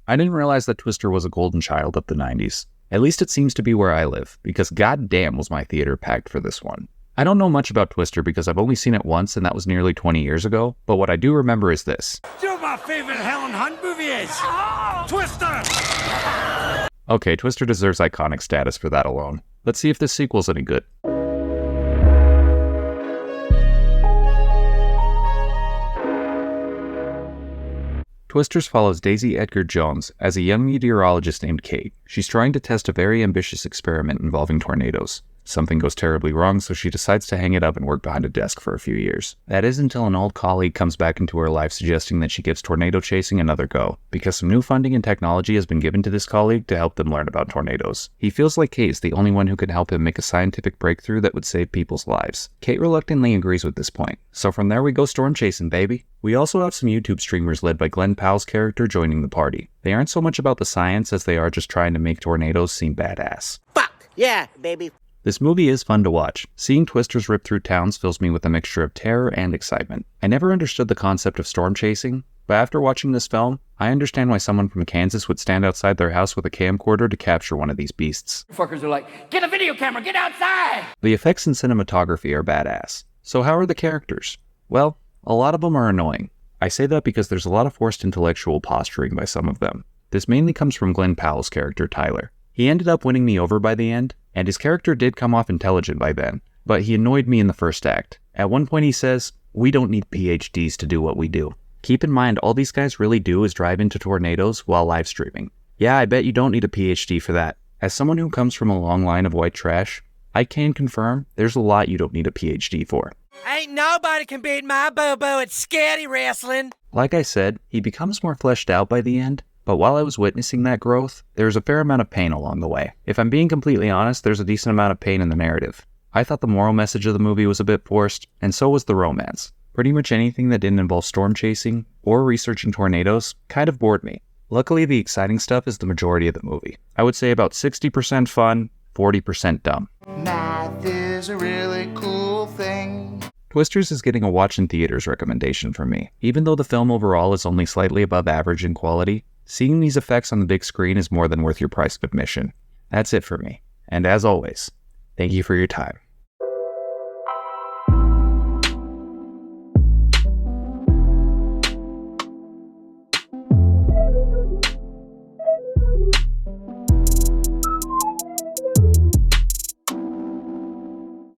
I didn't realize that Twister was a golden child of the 90s. At least it seems to be where I live, because goddamn was my theater packed for this one. I don't know much about Twister because I've only seen it once and that was nearly 20 years ago, but what I do remember is this. You know what my favorite Helen Hunt movie is? Oh! Twister! Okay, Twister deserves iconic status for that alone. Let's see if this sequel's any good. Twisters follows Daisy Edgar-Jones as a young meteorologist named Kate. She's trying to test a very ambitious experiment involving tornadoes. Something goes terribly wrong, so she decides to hang it up and work behind a desk for a few years. That is until an old colleague comes back into her life suggesting that she gives tornado chasing another go, because some new funding and technology has been given to this colleague to help them learn about tornadoes. He feels like Kate is the only one who can help him make a scientific breakthrough that would save people's lives. Kate reluctantly agrees with this point, so from there we go storm chasing, baby. We also have some YouTube streamers led by Glenn Powell's character joining the party. They aren't so much about the science as they are just trying to make tornadoes seem badass. Fuck! Yeah, baby. This movie is fun to watch. Seeing twisters rip through towns fills me with a mixture of terror and excitement. I never understood the concept of storm chasing, but after watching this film, I understand why someone from Kansas would stand outside their house with a camcorder to capture one of these beasts. Fuckers are like, get a video camera, get outside! The effects and cinematography are badass. So how are the characters? Well, a lot of them are annoying. I say that because there's a lot of forced intellectual posturing by some of them. This mainly comes from Glenn Powell's character, Tyler. He ended up winning me over by the end, and his character did come off intelligent by then, but he annoyed me in the first act. At one point he says, "We don't need PhDs to do what we do." Keep in mind, all these guys really do is drive into tornadoes while live streaming. Yeah, I bet you don't need a PhD for that. As someone who comes from a long line of white trash, I can confirm there's a lot you don't need a PhD for. Ain't nobody can beat my Bobo at scary wrestling. Like I said, he becomes more fleshed out by the end, but while I was witnessing that growth, there was a fair amount of pain along the way. If I'm being completely honest, there's a decent amount of pain in the narrative. I thought the moral message of the movie was a bit forced, and so was the romance. Pretty much anything that didn't involve storm chasing or researching tornadoes kind of bored me. Luckily, the exciting stuff is the majority of the movie. I would say about 60% fun, 40% dumb. Math is a really cool thing. Twisters is getting a watch in theaters recommendation from me. Even though the film overall is only slightly above average in quality, seeing these effects on the big screen is more than worth your price of admission. That's it for me. And as always, thank you for your time.